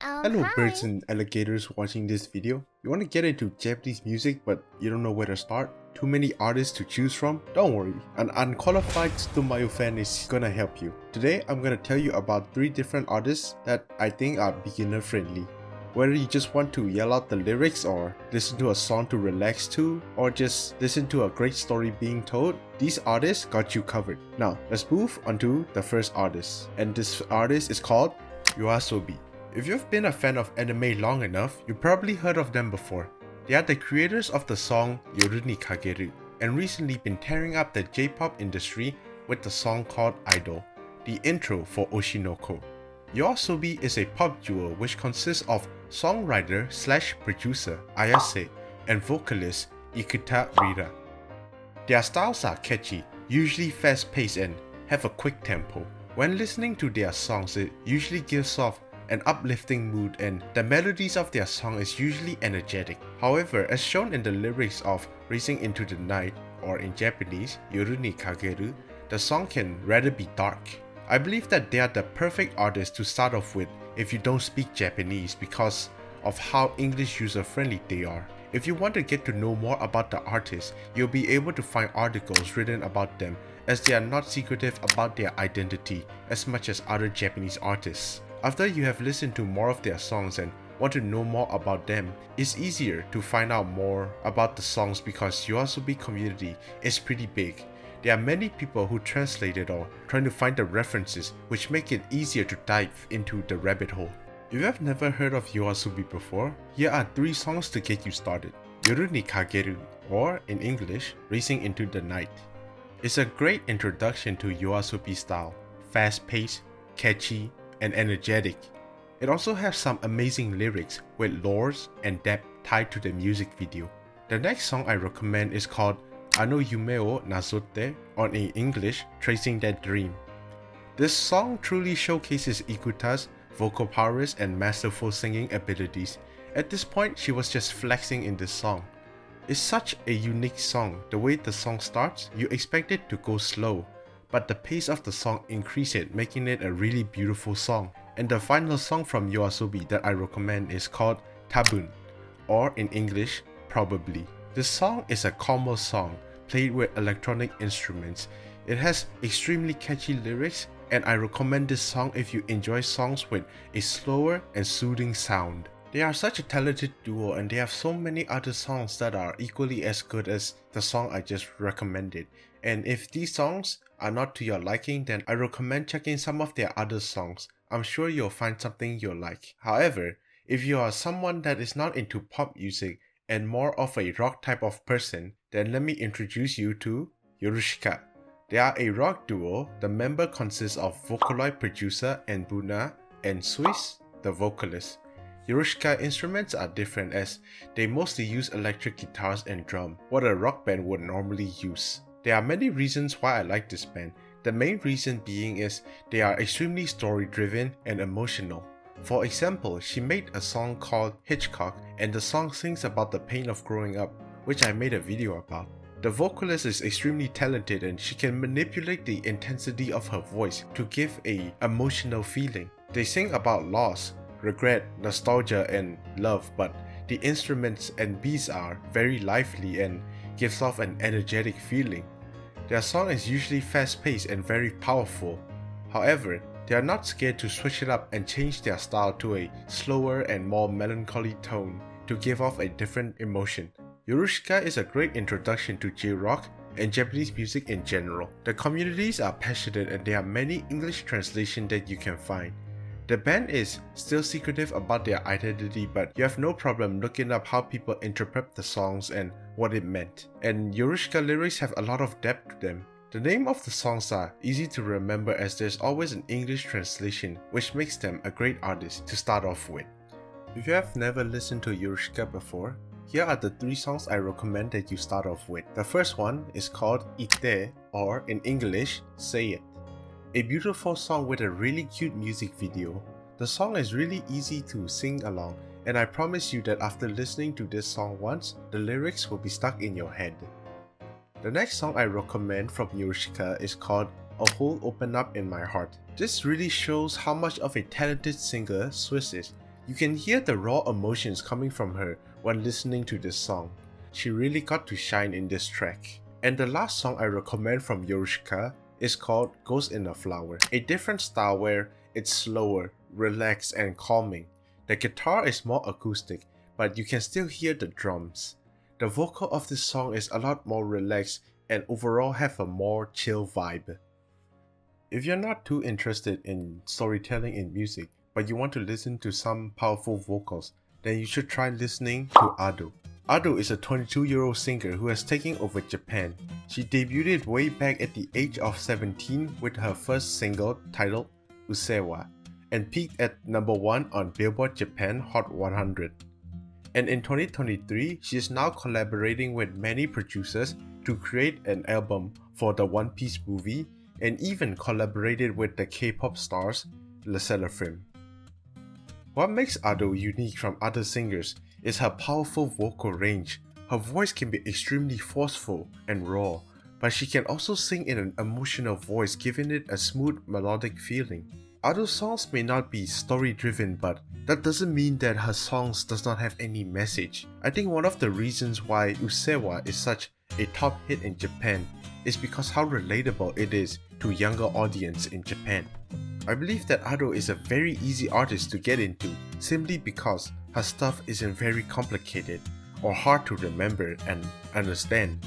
Hello birds Hi. and alligators watching this video. You want to get into Japanese music but you don't know where to start? Too many artists to choose from? Don't worry, an unqualified Tsutomayo fan is gonna help you. Today I'm gonna tell you about 3 different artists that I think are beginner friendly. Whether you just want to yell out the lyrics or listen to a song to relax to, or just listen to a great story being told, these artists got you covered. Now let's move on to the first artist, and this artist is called Yoasobi. If you've been a fan of anime long enough, you probably heard of them before. They are the creators of the song Yorushika and recently been tearing up the J-pop industry with the song called Idol, the intro for Oshinoko. Yoasobi is a pop duo which consists of songwriter/producer Ayase and vocalist Ikuta Rira. Their styles are catchy, usually fast-paced and have a quick tempo. When listening to their songs, it usually gives off an uplifting mood and the melodies of their song is usually energetic. However, as shown in the lyrics of Racing Into the Night, or in Japanese, Yoru ni Kageru, the song can rather be dark. I believe that they are the perfect artists to start off with if you don't speak Japanese because of how English user-friendly they are. If you want to get to know more about the artists, you'll be able to find articles written about them as they are not secretive about their identity as much as other Japanese artists. After you have listened to more of their songs and want to know more about them, it's easier to find out more about the songs because Yoasobi community is pretty big. There are many people who translate it or trying to find the references, which make it easier to dive into the rabbit hole. If you have never heard of Yoasobi before, here are 3 songs to get you started. Yoru ni Kageru, or in English, Racing Into the Night. It's a great introduction to Yoasobi style, fast-paced, catchy, and energetic. It also has some amazing lyrics with lores and depth tied to the music video. The next song I recommend is called Ano Yume o Nazote, or in English, Tracing That Dream. This song truly showcases Ikuta's vocal prowess and masterful singing abilities. At this point, she was just flexing in this song. It's such a unique song. The way the song starts, you expect it to go slow, but the pace of the song increases, making it a really beautiful song. And the final song from Yoasobi that I recommend is called Tabun, or in English, Probably. This song is a combo song played with electronic instruments. It has extremely catchy lyrics, and I recommend this song if you enjoy songs with a slower and soothing sound. They are such a talented duo and they have so many other songs that are equally as good as the song I just recommended. And if these songs are not to your liking, then I recommend checking some of their other songs. I'm sure you'll find something you'll like. However, if you are someone that is not into pop music and more of a rock type of person, then let me introduce you to Yorushika. They are a rock duo. The member consists of Vocaloid producer and Buna and Swiss, the vocalist. Yorushika instruments are different as they mostly use electric guitars and drum, what a rock band would normally use. There are many reasons why I like this band. The main reason being is they are extremely story driven and emotional. For example, she made a song called Hitchcock and the song sings about the pain of growing up, which I made a video about. The vocalist is extremely talented and she can manipulate the intensity of her voice to give a emotional feeling. They sing about loss, regret, nostalgia and love, but the instruments and beats are very lively and gives off an energetic feeling. Their song is usually fast-paced and very powerful. However, they are not scared to switch it up and change their style to a slower and more melancholy tone to give off a different emotion. Yorushika is a great introduction to J-rock and Japanese music in general. The communities are passionate and there are many English translations that you can find. The band is still secretive about their identity, but you have no problem looking up how people interpret the songs and what it meant. And Yorushika lyrics have a lot of depth to them. The name of the songs are easy to remember as there's always an English translation, which makes them a great artist to start off with. If you have never listened to Yorushika before, here are the 3 songs I recommend that you start off with. The first one is called Ite, or in English, Say It. A beautiful song with a really cute music video. The song is really easy to sing along, and I promise you that after listening to this song once, the lyrics will be stuck in your head. The next song I recommend from Yorushika is called A Hole Opened Up in My Heart. This really shows how much of a talented singer Swiss is. You can hear the raw emotions coming from her when listening to this song. She really got to shine in this track. And the last song I recommend from Yorushika is called Ghost in a Flower, a different style where it's slower, relaxed and calming. The guitar is more acoustic, but you can still hear the drums. The vocal of this song is a lot more relaxed and overall have a more chill vibe. If you're not too interested in storytelling in music, but you want to listen to some powerful vocals, then you should try listening to Ado. Ado is a 22-year-old singer who has taken over Japan. She debuted way back at the age of 17 with her first single titled Usewa and peaked at number 1 on Billboard Japan Hot 100. And in 2023, she is now collaborating with many producers to create an album for the One Piece movie and even collaborated with the K-pop stars Le Sserafim. What makes Ado unique from other singers is her powerful vocal range. Her voice can be extremely forceful and raw, but she can also sing in an emotional voice, giving it a smooth melodic feeling. Ado's songs may not be story driven, but that doesn't mean that her songs does not have any message. I think one of the reasons why Usewa is such a top hit in Japan is because how relatable it is to younger audience in Japan. I believe that Ado is a very easy artist to get into simply because her stuff isn't very complicated or hard to remember and understand.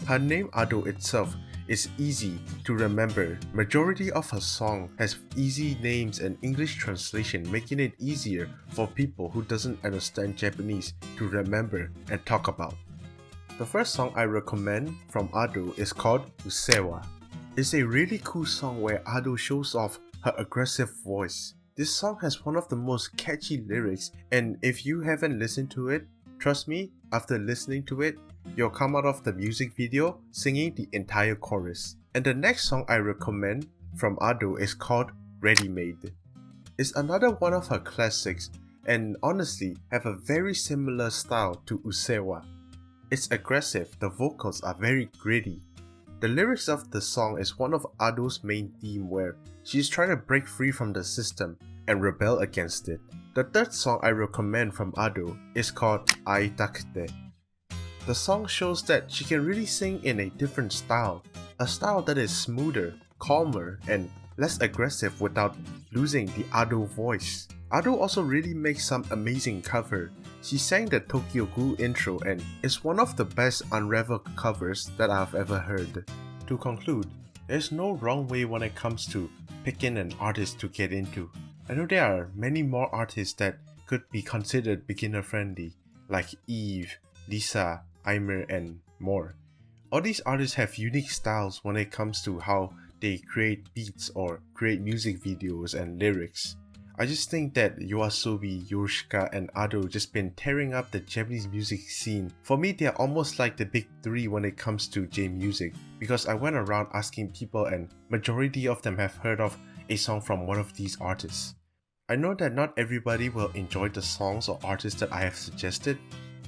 Her name Ado itself is easy to remember. Majority of her song has easy names and English translation, making it easier for people who doesn't understand Japanese to remember and talk about. The first song I recommend from Ado is called Usewa. It's a really cool song where Ado shows off her aggressive voice. This song has one of the most catchy lyrics, and if you haven't listened to it, trust me, after listening to it, you'll come out of the music video singing the entire chorus. And the next song I recommend from Ado is called Ready Made. It's another one of her classics and honestly have a very similar style to Usewa. It's aggressive, the vocals are very gritty. The lyrics of the song is one of Ado's main theme where she's trying to break free from the system and rebel against it. The third song I recommend from Ado is called Aitakute. The song shows that she can really sing in a different style, a style that is smoother, calmer, and less aggressive without losing the Ado voice. Ado also really makes some amazing cover. She sang the Tokyo Ghoul intro and is one of the best Unravel covers that I've ever heard. To conclude, there's no wrong way when it comes to picking an artist to get into. I know there are many more artists that could be considered beginner friendly, like Eve, Lisa, Aimer, and more. All these artists have unique styles when it comes to how they create beats or create music videos and lyrics. I just think that Yoasobi, Yorushika, and Ado just been tearing up the Japanese music scene. For me, they're almost like the big three when it comes to J music, because I went around asking people and majority of them have heard of a song from one of these artists. I know that not everybody will enjoy the songs or artists that I have suggested,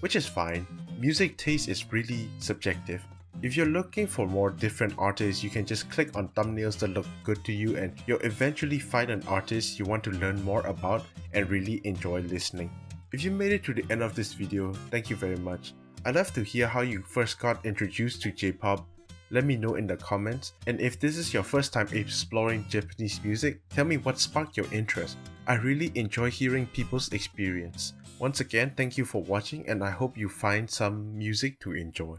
which is fine. Music taste is really subjective. If you're looking for more different artists, you can just click on thumbnails that look good to you and you'll eventually find an artist you want to learn more about and really enjoy listening. If you made it to the end of this video, thank you very much. I'd love to hear how you first got introduced to J-pop. Let me know in the comments, and if this is your first time exploring Japanese music, tell me what sparked your interest. I really enjoy hearing people's experience. Once again, thank you for watching and I hope you find some music to enjoy.